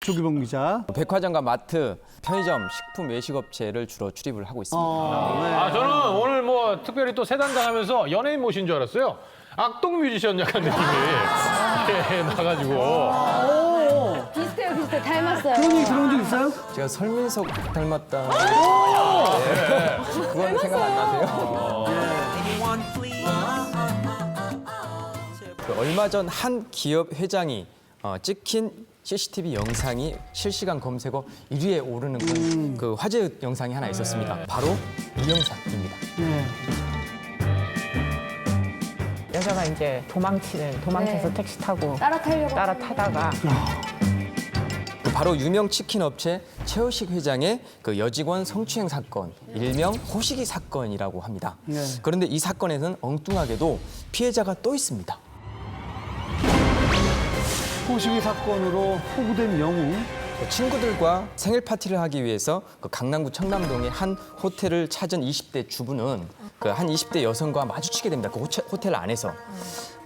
조기범 기자. 백화점과 마트, 편의점, 식품 외식업체를 주로 출입을 하고 있습니다. 저는 오늘 뭐 특별히 또 세단당하면서 연예인 모신 줄 알았어요. 악동 뮤지션 약간 느낌이 나가지고. 비슷해요, 비슷해. 닮았어요. 그런 얘기 들어본 적 있어요? 제가 설민석 닮았다. 그건 생각 안 나세요? 그 얼마 전 한 기업 회장이 찍힌 CCTV 영상이 실시간 검색어 1위에 오르는 그 화제 영상이 하나 있었습니다. 바로 이 영상입니다. 여자가 이제 도망쳐서 네. 택시 타고 따라 타려고. 따라타다가 바로 유명 치킨 업체 최호식 회장의 그 여직원 성추행 사건, 일명 호식이 사건이라고 합니다. 네. 그런데 이 사건에는 엉뚱하게도 피해자가 또 있습니다. 호식이 사건으로 호구된 영웅. 친구들과 생일 파티를 하기 위해서 그 강남구 청담동의 한 호텔을 찾은 20대 주부는 그 한 20대 여성과 마주치게 됩니다. 그 호텔 안에서.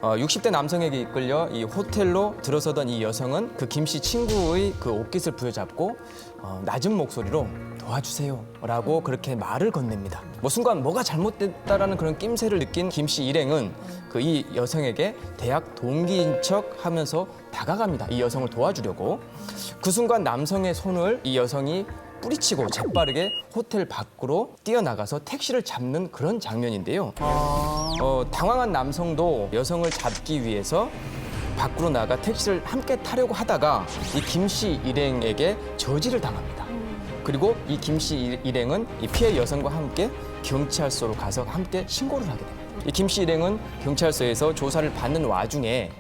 60대 남성에게 이끌려 이 호텔로 들어서던 이 여성은 그 김 씨 친구의 그 옷깃을 부여잡고 낮은 목소리로 도와주세요라고 그렇게 말을 건넵니다. 뭐 순간 뭐가 잘못됐다라는 그런 낌새를 느낀 김 씨 일행은 그 이 여성에게 대학 동기인 척 하면서 다가갑니다. 이 여성을 도와주려고. 그 순간 남성의 손을 이 여성이 뿌리치고 재빠르게 호텔 밖으로 뛰어나가서 택시를 잡는 그런 장면인데요. 당황한 남성도 여성을 잡기 위해서 밖으로 나가 택시를 함께 타려고 하다가 이 김 씨 일행에게 저지를 당합니다. 그리고 이 김 씨 일행은 이 피해 여성과 함께 경찰서로 가서 함께 신고를 하게 됩니다. 이 김 씨 일행은 경찰서에서 조사를 받는 와중에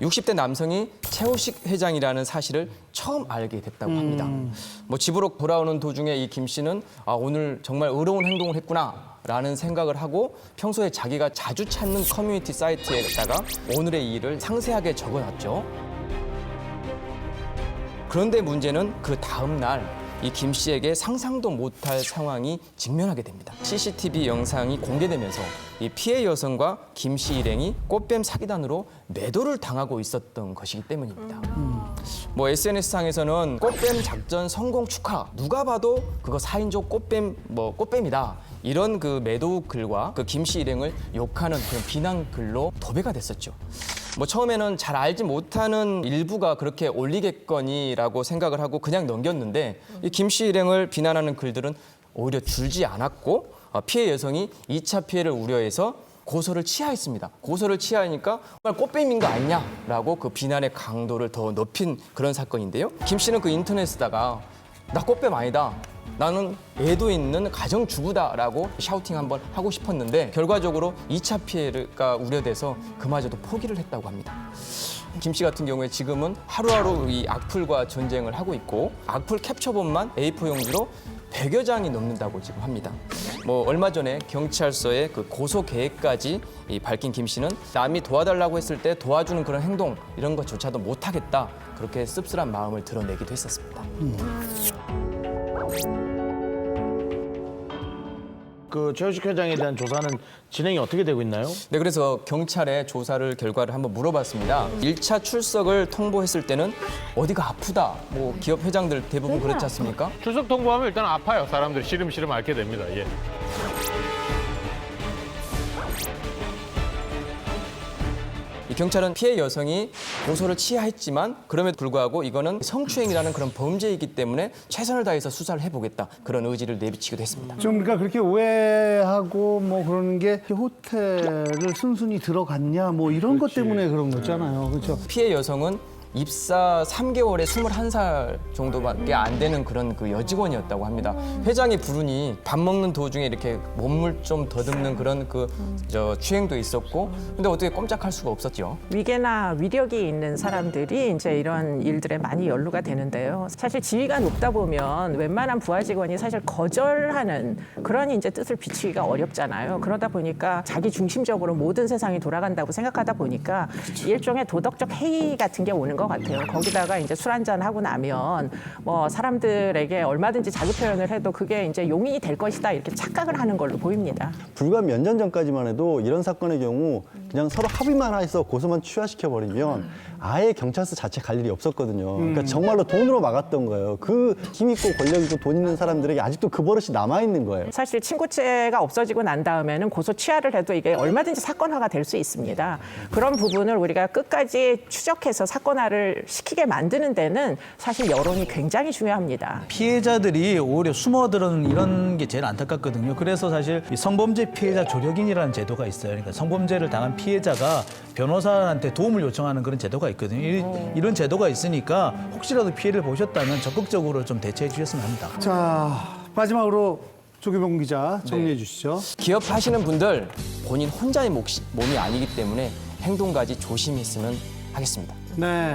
60대 남성이 최호식 회장이라는 사실을 처음 알게 됐다고 합니다. 뭐 집으로 돌아오는 도중에 이 김 씨는 오늘 정말 의로운 행동을 했구나라는 생각을 하고 평소에 자기가 자주 찾는 커뮤니티 사이트에다가 오늘의 일을 상세하게 적어놨죠. 그런데 문제는 그 다음 날 이 김 씨에게 상상도 못할 상황이 직면하게 됩니다. CCTV 영상이 공개되면서 이 피해 여성과 김 씨 일행이 꽃뱀 사기단으로 매도를 당하고 있었던 것이기 때문입니다. 뭐 SNS상에서는 꽃뱀 작전 성공 축하, 누가 봐도 그거 4인조 꽃뱀이다. 이런 그 매도 글과 그 김 씨 일행을 욕하는 그런 비난 글로 도배가 됐었죠. 뭐 처음에는 잘 알지 못하는 일부가 그렇게 올리겠거니라고 생각을 하고 그냥 넘겼는데 이 김 씨 일행을 비난하는 글들은 오히려 줄지 않았고 피해 여성이 2차 피해를 우려해서 고소를 취하했습니다. 고소를 취하니까 정말 꽃뱀인 거 아니냐라고 그 비난의 강도를 더 높인 그런 사건인데요. 김 씨는 그 인터넷에다가 나 꽃뱀 아니다. 나는 애도 있는 가정주부다라고 샤우팅 한번 하고 싶었는데 결과적으로 2차 피해가 우려돼서 그마저도 포기를 했다고 합니다. 김 씨 같은 경우에 지금은 하루하루 이 악플과 전쟁을 하고 있고 악플 캡처본만 A4 용지로 100여 장이 넘는다고 지금 합니다. 뭐 얼마 전에 경찰서에 그 고소 계획까지 밝힌 김 씨는 남이 도와달라고 했을 때 도와주는 그런 행동 이런 것조차도 못하겠다 그렇게 씁쓸한 마음을 드러내기도 했었습니다. 그 최호식 회장에 대한 조사는 진행이 어떻게 되고 있나요? 네, 그래서 경찰에 조사를 결과를 한번 물어봤습니다. 1차 출석을 통보했을 때는 어디가 아프다. 뭐 기업 회장들 대부분 그렇지 않습니까? 출석 통보하면 일단 아파요. 사람들이 시름시름 앓게 됩니다. 예. 이 경찰은 피해 여성이 고소를 취하했지만 그럼에도 불구하고 이거는 성추행이라는 그런 범죄이기 때문에 최선을 다해서 수사를 해보겠다. 그런 의지를 내비치기도 했습니다. 좀 그러니까 그렇게 오해하고 뭐 그러는 게 호텔을 순순히 들어갔냐 뭐 이런 것 때문에 그런 거잖아요. 그렇죠? 피해 여성은 입사 3개월에 21살 정도밖에 안 되는 그런 그 여직원이었다고 합니다. 회장이 부르니 밥 먹는 도중에 이렇게 몸을 좀 더듬는 그런 추행도 있었고, 근데 어떻게 꼼짝할 수가 없었죠. 위계나 위력이 있는 사람들이 이제 이런 일들에 많이 연루가 되는데요. 사실 지위가 높다 보면 웬만한 부하 직원이 사실 거절하는 그런 이제 뜻을 비추기가 어렵잖아요. 그러다 보니까 자기 중심적으로 모든 세상이 돌아간다고 생각하다 보니까 일종의 도덕적 해이 같은 게 오는 것 같아요. 거기다가 이제 술 한잔 하고 나면 뭐 사람들에게 얼마든지 자기 표현을 해도 그게 이제 용인이 될 것이다 이렇게 착각을 하는 걸로 보입니다. 불과 몇 년 전까지만 해도 이런 사건의 경우 그냥 서로 합의만 해서 고소만 취하시켜버리면 아예 경찰서 자체 갈 일이 없었거든요. 그러니까 정말로 돈으로 막았던 거예요. 그 힘 있고 권력 있고 돈 있는 사람들에게 아직도 그 버릇이 남아있는 거예요. 사실 친구죄가 없어지고 난 다음에는 고소 취하를 해도 이게 얼마든지 사건화가 될 수 있습니다. 그런 부분을 우리가 끝까지 추적해서 사건화를 시키게 만드는 데는 사실 여론이 굉장히 중요합니다. 피해자들이 오히려 숨어들은 이런 게 제일 안타깝거든요. 그래서 사실 이 성범죄 피해자 조력인이라는 제도가 있어요. 그러니까 성범죄를 당한 피해자가 변호사한테 도움을 요청하는 그런 제도가 있거든요. 이런 제도가 있으니까 혹시라도 피해를 보셨다면 적극적으로 좀 대처해 주셨으면 합니다. 자, 마지막으로 조규봉 기자 정리해 주시죠. 기업하시는 분들 본인 혼자의 몸이 아니기 때문에 행동까지 조심했으면 하겠습니다. 네.